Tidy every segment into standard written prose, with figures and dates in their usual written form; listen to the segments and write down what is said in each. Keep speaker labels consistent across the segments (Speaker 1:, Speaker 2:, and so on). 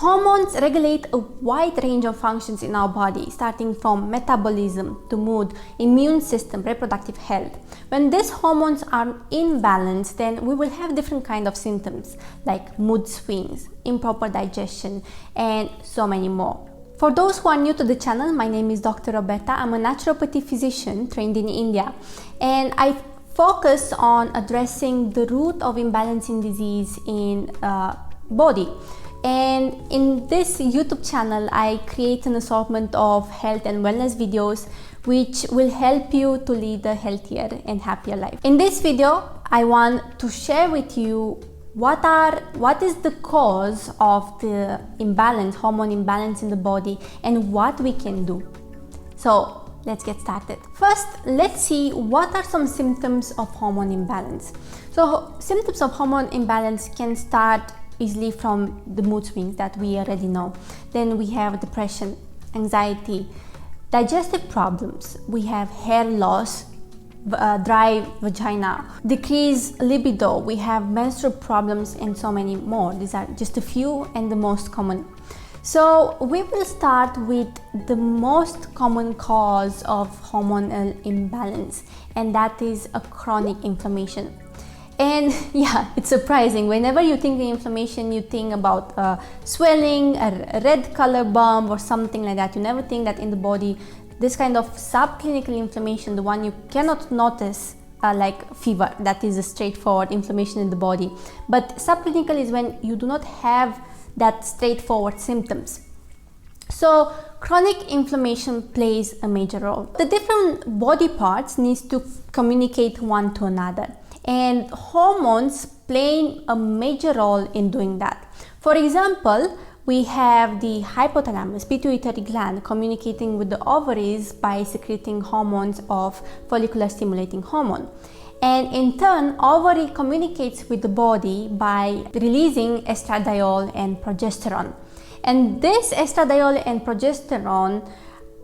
Speaker 1: Hormones regulate a wide range of functions in our body, starting from metabolism to mood, immune system, reproductive health. When these hormones are in balance, then we will have different kind of symptoms like mood swings, improper digestion, and so many more. For those who are new to the channel, my name is Dr. Roberta. I'm a naturopathy physician trained in India, and I focus on addressing the root of imbalance in disease in body. And in this YouTube channel, I create an assortment of health and wellness videos which will help you to lead a healthier and happier life. In this video, I want to share with you what is the cause of the imbalance, hormone imbalance in the body, and what we can do. So let's get started. First, let's see what are some symptoms of hormone imbalance. So symptoms of hormone imbalance can start easily from the mood swings that we already know. Then we have depression, anxiety, digestive problems, we have hair loss, dry vagina, decreased libido, we have menstrual problems, and so many more. These are just a few and the most common. So we will start with the most common cause of hormonal imbalance, and that is a chronic inflammation. And yeah, it's surprising. Whenever you think of inflammation, you think about swelling, a red color bump or something like that. You never think that in the body, this kind of subclinical inflammation, the one you cannot notice like fever, that is a straightforward inflammation in the body. But subclinical is when you do not have that straightforward symptoms. So chronic inflammation plays a major role. The different body parts needs to communicate one to another, and hormones playing a major role in doing that. For example, we have the hypothalamus, pituitary gland, communicating with the ovaries by secreting hormones of follicular stimulating hormone. And in turn, ovary communicates with the body by releasing estradiol and progesterone. And this estradiol and progesterone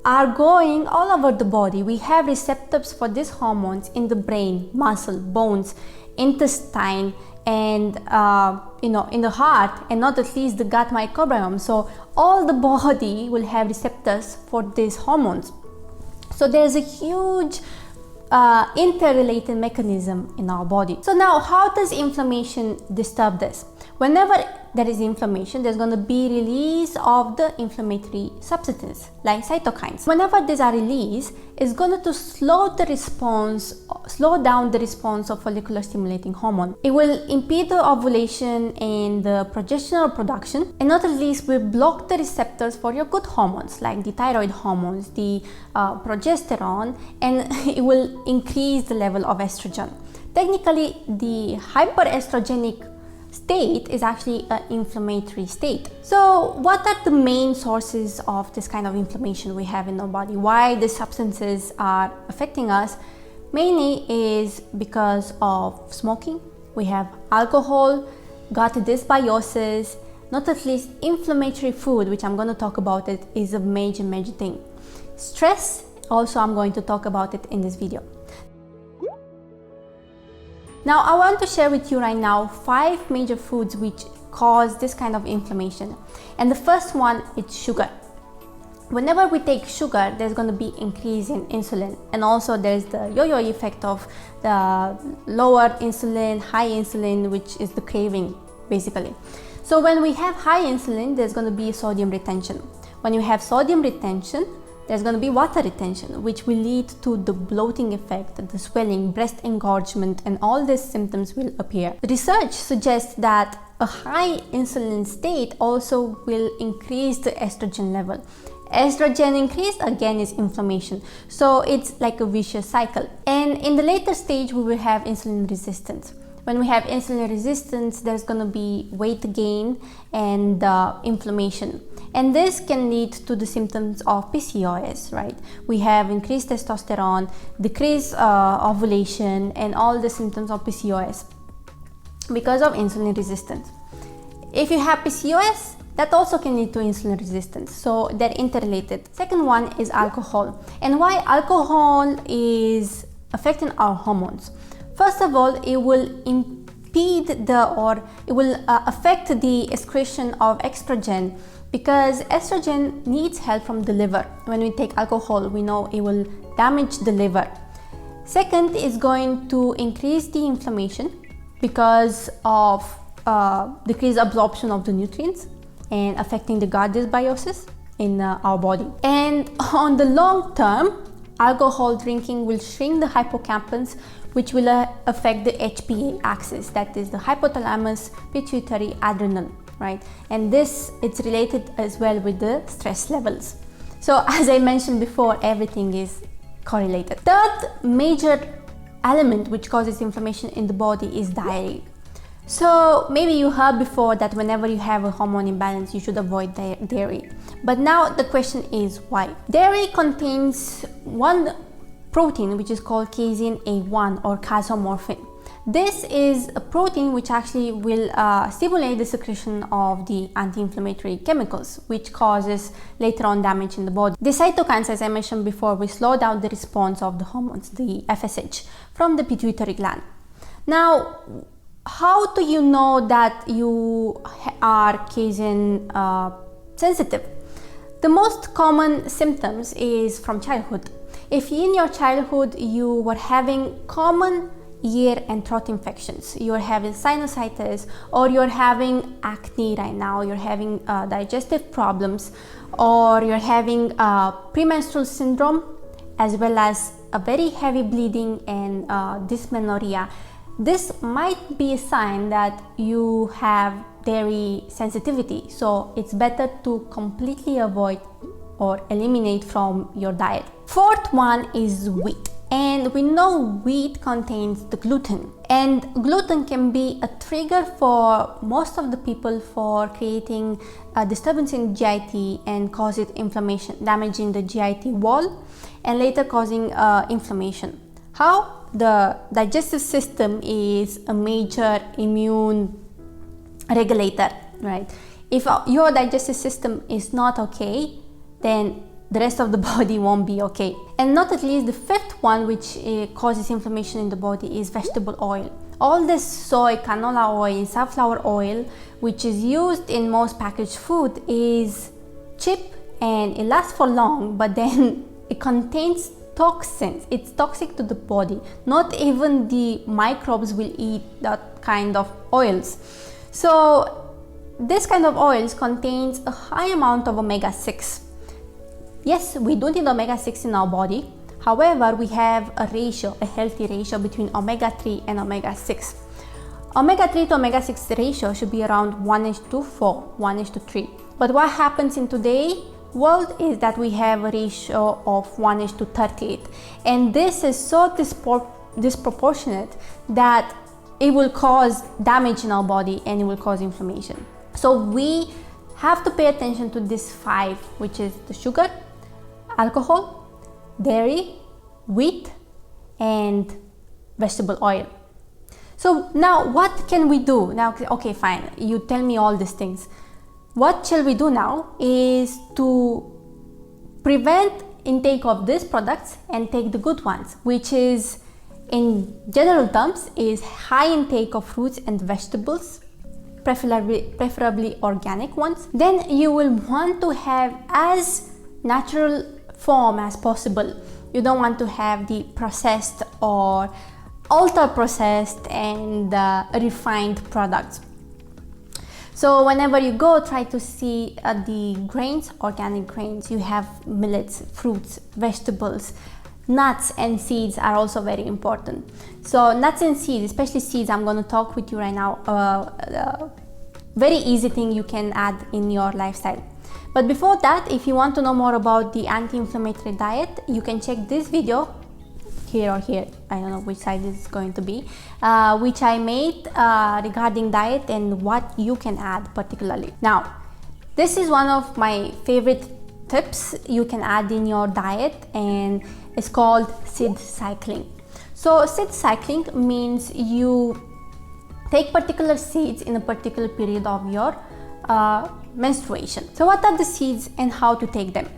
Speaker 1: are going all over the body. We have receptors for these hormones in the brain, muscle, bones, intestine, and in the heart, and not at least the gut microbiome. So all the body will have receptors for these hormones. So there's a huge interrelated mechanism in our body. So now, how does inflammation disturb this? Whenever there is inflammation, there's going to be release of the inflammatory substances like cytokines. Whenever these are released, it's going to slow down the response of follicular stimulating hormone. It will impede the ovulation and the progesterone production, and not at least will block the receptors for your good hormones like the thyroid hormones, the progesterone, and it will increase the level of estrogen. Technically, the hyperestrogenic state is actually an inflammatory state. So what are the main sources of this kind of inflammation we have in our body? Why the substances are affecting us? Mainly is because of smoking. We have alcohol, gut dysbiosis, not at least inflammatory food, which I'm going to talk about it, is a major thing. Stress, also I'm going to talk about it in this video. Now, I want to share with you right now 5 major foods which cause this kind of inflammation. And the first one is sugar. Whenever we take sugar, there's going to be increase in insulin, and also there's the yo-yo effect of the lower insulin, high insulin, which is the craving basically. So when we have high insulin, there's going to be sodium retention. When you have sodium retention, there's going to be water retention, which will lead to the bloating effect, the swelling, breast engorgement, and all these symptoms will appear. The research suggests that a high insulin state also will increase the estrogen level. Estrogen increase again is inflammation. So it's like a vicious cycle. And in the later stage, we will have insulin resistance. When we have insulin resistance, there's going to be weight gain and inflammation. And this can lead to the symptoms of PCOS, right? We have increased testosterone, decreased ovulation, and all the symptoms of PCOS because of insulin resistance. If you have PCOS, that also can lead to insulin resistance. So they're interrelated. Second one is alcohol. And why alcohol is affecting our hormones? First of all, it will impede impede it will affect the excretion of estrogen, because estrogen needs help from the liver. When we take alcohol, we know it will damage the liver. Second is going to increase the inflammation because of decreased absorption of the nutrients and affecting the gut dysbiosis in our body. And on the long term, alcohol drinking will shrink the hippocampus, which will affect the HPA axis, that is the hypothalamus pituitary adrenal, right? And this, it's related as well with the stress levels. So as I mentioned before, everything is correlated. Third major element which causes inflammation in the body is dairy. So maybe you heard before that whenever you have a hormone imbalance, you should avoid dairy. But now the question is why? Dairy contains one protein which is called casein A1 or casomorphin. This is a protein which actually will stimulate the secretion of the anti-inflammatory chemicals, which causes later on damage in the body. The cytokines, as I mentioned before, will slow down the response of the hormones, the FSH, from the pituitary gland. Now, how do you know that you are casein sensitive? The most common symptoms is from childhood. If in your childhood you were having common ear and throat infections, you're having sinusitis, or you're having acne right now, you're having digestive problems, or you're having premenstrual syndrome, as well as a very heavy bleeding and dysmenorrhea, this might be a sign that you have dairy sensitivity. So it's better to completely avoid or eliminate from your diet. Fourth one is wheat. And we know wheat contains the gluten, and gluten can be a trigger for most of the people for creating a disturbance in GIT and cause it inflammation, damaging the GIT wall and later causing inflammation. How? The digestive system is a major immune regulator, right? If your digestive system is not okay, then the rest of the body won't be okay. And not at least the fifth one which causes inflammation in the body is vegetable oil. All this soy, canola oil, sunflower oil, which is used in most packaged food, is cheap and it lasts for long, but then it contains toxins. It's toxic to the body. Not even the microbes will eat that kind of oils. So this kind of oils contains a high amount of omega-6. Yes, we do need omega-6 in our body. However, we have a ratio, a healthy ratio between omega-3 and omega-6. Omega-3 to omega-6 ratio should be around 1:4, 1:3. But what happens in today's world is that we have a ratio of 1:38. And this is so disproportionate that it will cause damage in our body and it will cause inflammation. So we have to pay attention to these five, which is the sugar, alcohol, dairy, wheat, and vegetable oil. So now what can we do? Now, okay, fine, you tell me all these things. What shall we do now is to prevent intake of these products and take the good ones, which is, in general terms, is high intake of fruits and vegetables, preferably organic ones. Then you will want to have as natural form as possible. You don't want to have the processed or ultra processed and refined products. So whenever you go, try to see the grains, organic grains. You have millets, fruits, vegetables, nuts and seeds are also very important. So nuts and seeds, especially seeds, I'm going to talk with you right now. Very easy thing you can add in your lifestyle. But before that, if you want to know more about the anti-inflammatory diet, you can check this video here or here, I don't know which side it's going to be, which I made regarding diet and what you can add particularly. Now, this is one of my favorite tips you can add in your diet, and it's called seed cycling. So seed cycling means you take particular seeds in a particular period of your menstruation. So what are the seeds and how to take them?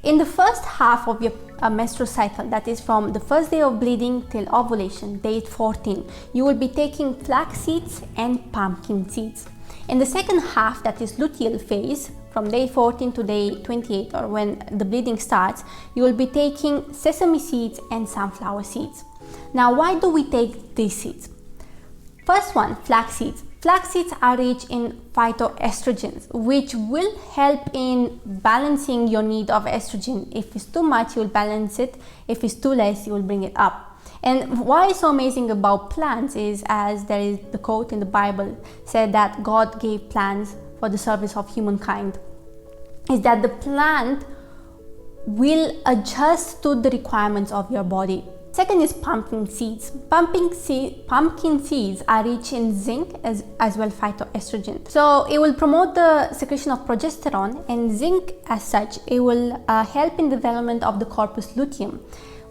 Speaker 1: In the first half of your menstrual cycle, that is from the first day of bleeding till ovulation, day 14, you will be taking flax seeds and pumpkin seeds. In the second half, that is luteal phase, from day 14 to day 28, or when the bleeding starts, you will be taking sesame seeds and sunflower seeds. Now, why do we take these seeds? First one, flax seeds. Flax seeds are rich in phytoestrogens, which will help in balancing your need of estrogen. If it's too much, you will balance it. If it's too less, you will bring it up. And why is so amazing about plants is, as there is the quote in the Bible said that God gave plants for the service of humankind, is that the plant will adjust to the requirements of your body. Second is pumpkin seeds. Pumpkin seeds are rich in zinc as well phytoestrogen. So it will promote the secretion of progesterone, and zinc as such, it will help in development of the corpus luteum,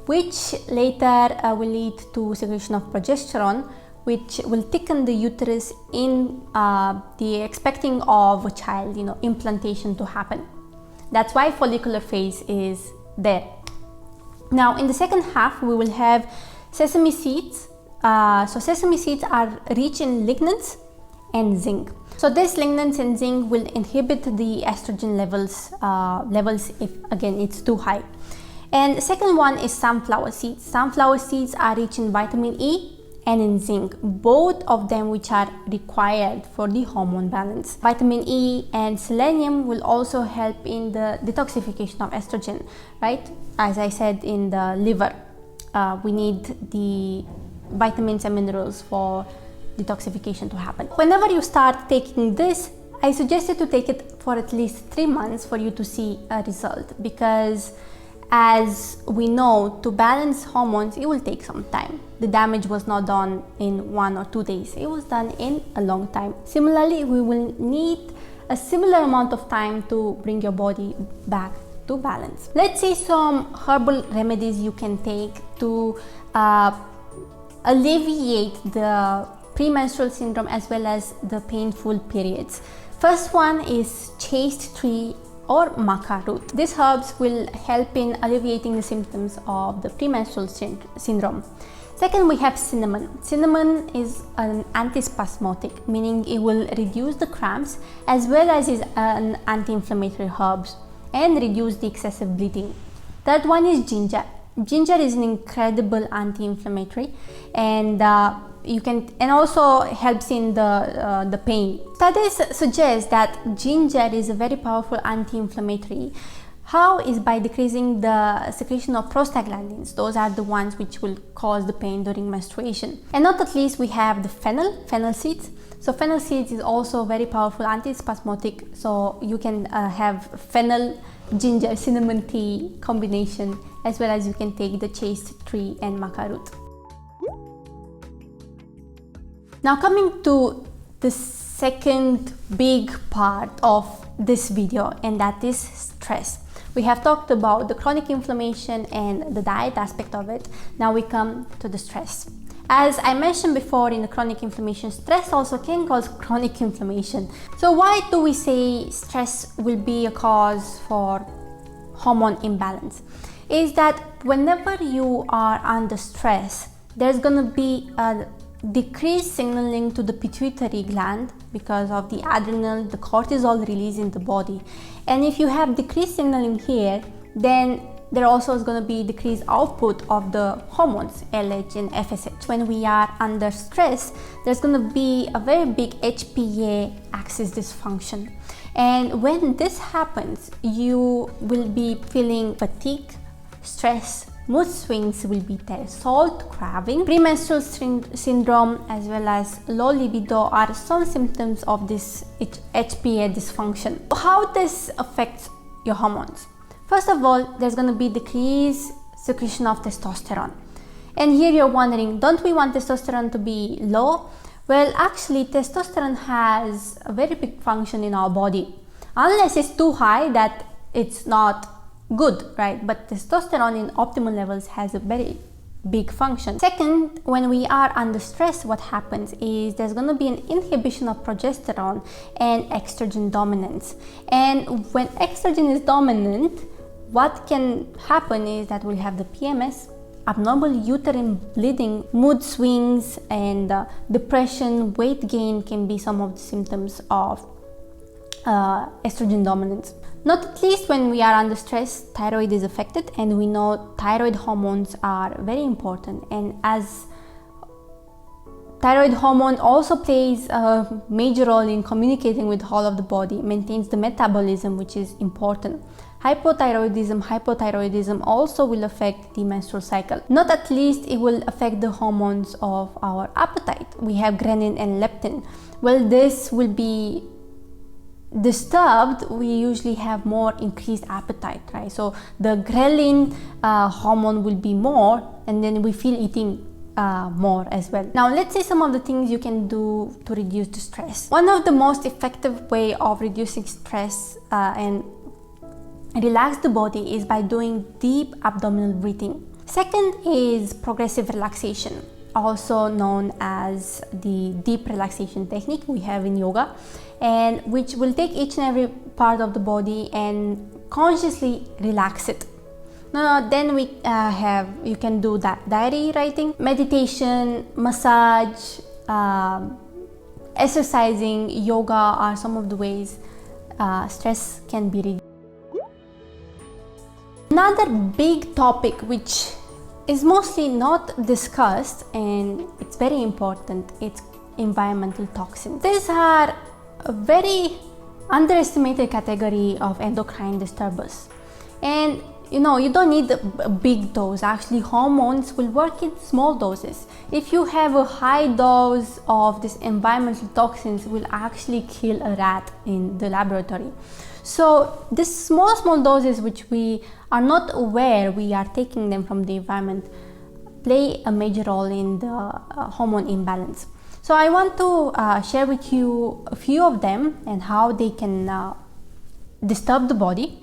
Speaker 1: which later will lead to secretion of progesterone, which will thicken the uterus in the expecting of a child, implantation to happen. That's why follicular phase is there. Now, in the second half, we will have sesame seeds. So sesame seeds are rich in lignans and zinc. So this lignans and zinc will inhibit the estrogen levels if again it's too high. And the second one is sunflower seeds. Sunflower seeds are rich in vitamin E and in zinc, both of them which are required for the hormone balance. Vitamin E and selenium will also help in the detoxification of estrogen, right? As I said, in the liver, we need the vitamins and minerals for detoxification to happen. Whenever you start taking this, I suggest you to take it for at least 3 months for you to see a result, because as we know, to balance hormones, it will take some time. The damage was not done in 1 or 2 days. It was done in a long time. Similarly, we will need a similar amount of time to bring your body back to balance. Let's see some herbal remedies you can take to alleviate the premenstrual syndrome as well as the painful periods. First one is chaste tree or maca root. These herbs will help in alleviating the symptoms of the premenstrual syndrome. Second, we have cinnamon. Cinnamon is an antispasmodic, meaning it will reduce the cramps as well as is an anti-inflammatory herb and reduce the excessive bleeding. Third one is ginger. Ginger is an incredible anti-inflammatory and also helps in the pain. Studies suggest that ginger is a very powerful anti-inflammatory. How is by decreasing the secretion of prostaglandins. Those are the ones which will cause the pain during menstruation. And not at least, we have the fennel seeds. So fennel seeds is also a very powerful antispasmodic. So you can have fennel, ginger, cinnamon tea combination, as well as you can take the chaste tree and maca root. Now coming to the second big part of this video, and that is stress. We have talked about the chronic inflammation and the diet aspect of it. Now we come to the stress. As I mentioned before, in the chronic inflammation, stress also can cause chronic inflammation. So why do we say stress will be a cause for hormone imbalance? Is that whenever you are under stress, there's going to be a decreased signaling to the pituitary gland because of the adrenal, the cortisol release in the body. And if you have decreased signaling here, then there also is going to be decreased output of the hormones LH and FSH. When we are under stress, there's going to be a very big HPA axis dysfunction. And when this happens, you will be feeling fatigue, stress, mood swings will be there, salt craving, premenstrual syndrome, as well as low libido are some symptoms of this HPA dysfunction. How this affects your hormones? First of all, there's going to be decreased secretion of testosterone. And here you're wondering, don't we want testosterone to be low? Well, actually, testosterone has a very big function in our body. Unless it's too high that it's not good, right? But testosterone in optimal levels has a very big function. Second, when we are under stress, what happens is there's going to be an inhibition of progesterone and estrogen dominance. And when estrogen is dominant, what can happen is that we have the PMS, abnormal uterine bleeding, mood swings, and depression, weight gain can be some of the symptoms of estrogen dominance. Not at least when we are under stress, thyroid is affected, and we know thyroid hormones are very important. And as thyroid hormone also plays a major role in communicating with whole of the body, maintains the metabolism, which is important. Hypothyroidism also will affect the menstrual cycle. Not at least it will affect the hormones of our appetite. We have ghrelin and leptin. Well, this will be disturbed, we usually have more increased appetite, right? So the ghrelin hormone will be more, and then we feel eating more as well. Now let's see some of the things you can do to reduce the stress. One of the most effective way of reducing stress and relax the body is by doing deep abdominal breathing. Second is progressive relaxation, also known as the deep relaxation technique we have in yoga, and which will take each and every part of the body and consciously relax it. Then we you can do that diary writing, meditation, massage, exercising, yoga are some of the ways stress can be reduced. Another big topic which is mostly not discussed and it's very important, it's environmental toxins. These are a very underestimated category of endocrine disturbers, and you don't need a big dose. Actually, hormones will work in small doses. If you have a high dose of this environmental toxins, will actually kill a rat in the laboratory. So these small doses, which we are not aware we are taking them from the environment, play a major role in the hormone imbalance. So I want to share with you a few of them and how they can disturb the body.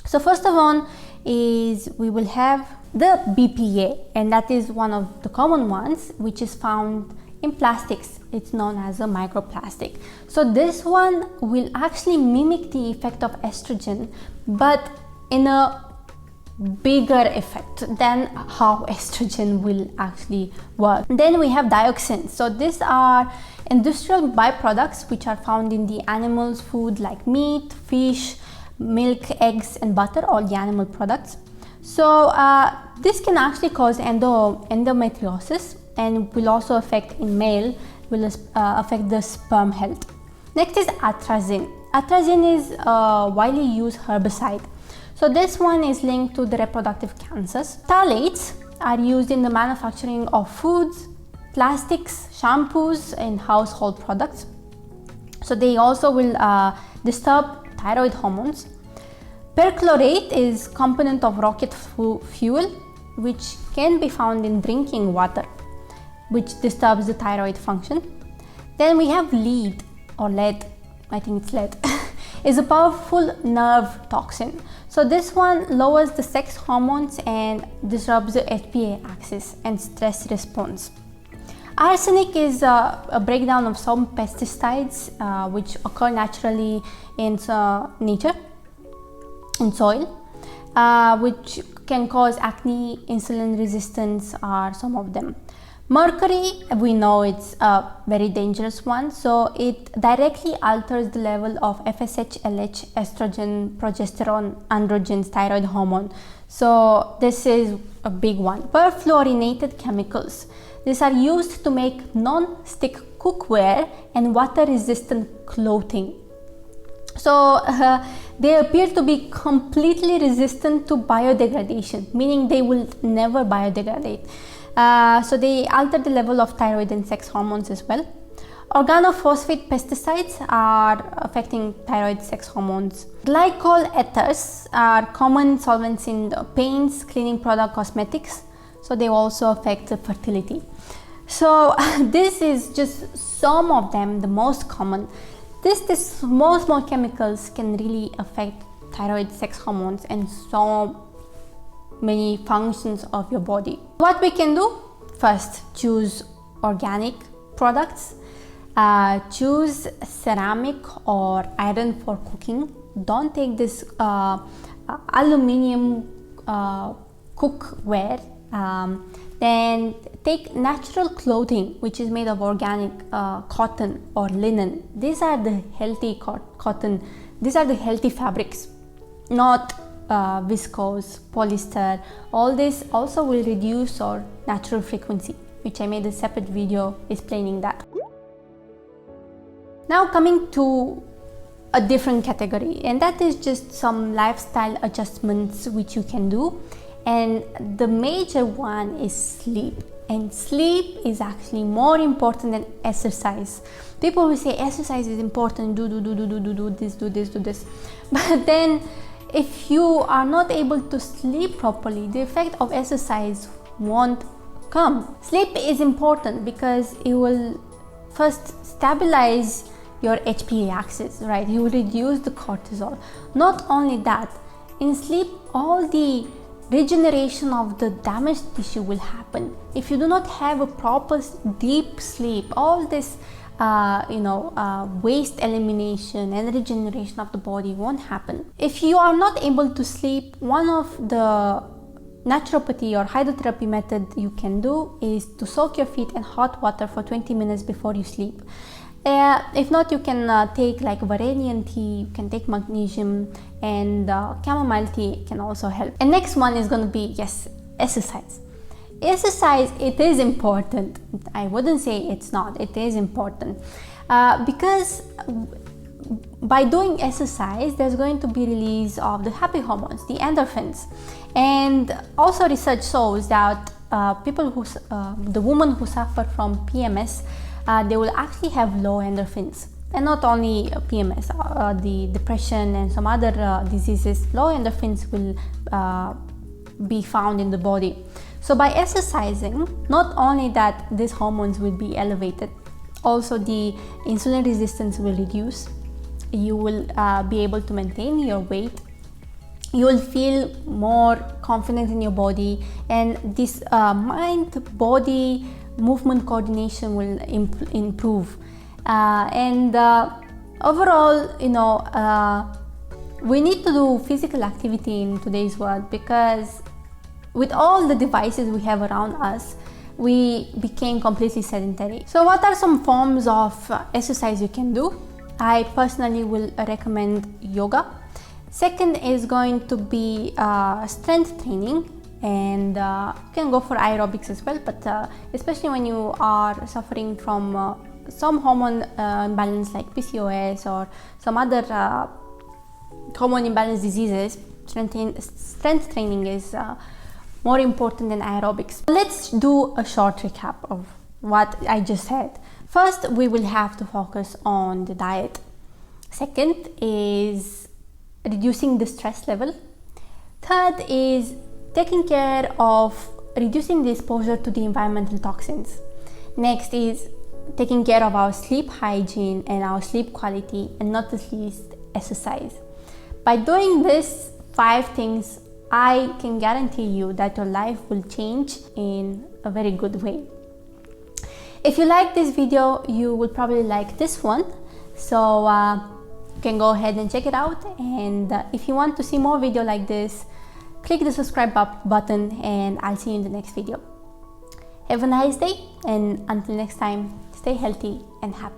Speaker 1: So first of all is we will have the BPA, and that is one of the common ones which is found in plastics. It's known as a microplastic. So this one will actually mimic the effect of estrogen, but in a bigger effect than how estrogen will actually work. Then we have dioxins. So these are industrial byproducts which are found in the animals' food like meat, fish, milk, eggs and butter, all the animal products. So this can actually cause endometriosis and will also affect in male, will affect the sperm health. Next is atrazine. Atrazine is a widely used herbicide. So this one is linked to the reproductive cancers. Phthalates are used in the manufacturing of foods, plastics, shampoos and household products. So they also will disturb thyroid hormones. Perchlorate is component of rocket fuel, which can be found in drinking water, which disturbs the thyroid function. Then we have lead or lead, I think it's lead, is a powerful nerve toxin. So this one lowers the sex hormones and disrupts the HPA axis and stress response. Arsenic is a breakdown of some pesticides which occur naturally in nature, in soil, which can cause acne, insulin resistance are some of them. Mercury, we know it's a very dangerous one, so it directly alters the level of FSH, LH, estrogen, progesterone, androgens, thyroid hormone. So this is a big one. Perfluorinated chemicals. These are used to make non-stick cookware and water-resistant clothing. So they appear to be completely resistant to biodegradation, meaning they will never biodegrade. So they alter the level of thyroid and sex hormones as well. Organophosphate pesticides are affecting thyroid, sex hormones. Glycol ethers are common solvents in paints, cleaning product, cosmetics. So they also affect the fertility. So this is just some of them, the most common. These small chemicals can really affect thyroid, sex hormones and so many functions of your body. What we can do? First, choose organic products, choose ceramic or iron for cooking. Don't take this aluminium cookware. Then take natural clothing which is made of organic cotton or linen. These are the healthy cotton. These are the healthy fabrics, not viscose, polyester. All this also will reduce our natural frequency, which I made a separate video explaining that. Now coming to a different category, and that is just some lifestyle adjustments which you can do. And the major one is sleep. And sleep is actually more important than exercise. People will say exercise is important, do this. But then if you are not able to sleep properly, the effect of exercise won't come. Sleep is important because it will first stabilize your HPA axis, right? You will reduce the cortisol. Not only that, in sleep, all the regeneration of the damaged tissue will happen. If you do not have a proper deep sleep, all this waste elimination and regeneration of the body won't happen. If you are not able to sleep, one of the naturopathy or hydrotherapy method you can do is to soak your feet in hot water for 20 minutes before you sleep. If not, you can take like valerian tea, you can take magnesium, and chamomile tea can also help. And next one is going to be, yes, exercise. Exercise, it is important. I wouldn't say it's not. It is important because by doing exercise, there's going to be release of the happy hormones, the endorphins. And also research shows that the women who suffer from PMS, they will actually have low endorphins. And not only PMS, the depression and some other diseases, low endorphins will be found in the body. So by exercising, not only that these hormones will be elevated, also the insulin resistance will reduce. You will be able to maintain your weight. You will feel more confident in your body, and this mind-body movement coordination will improve. Overall, we need to do physical activity in today's world, because with all the devices we have around us, we became completely sedentary. So what are some forms of exercise you can do? I personally will recommend yoga. Second is going to be strength training, and you can go for aerobics as well, but especially when you are suffering from some hormone imbalance like PCOS or some other hormone imbalance diseases, strength training is more important than aerobics. Let's do a short recap of what I just said. First, we will have to focus on the diet. Second is reducing the stress level. Third is taking care of reducing the exposure to the environmental toxins. Next is taking care of our sleep hygiene and our sleep quality, and not the least, exercise. By doing these 5 things, I can guarantee you that your life will change in a very good way. If you like this video, you will probably like this one, so you can go ahead and check it out. And if you want to see more video like this, click the subscribe button, and I'll see you in the next video. Have a nice day, and until next time, stay healthy and happy.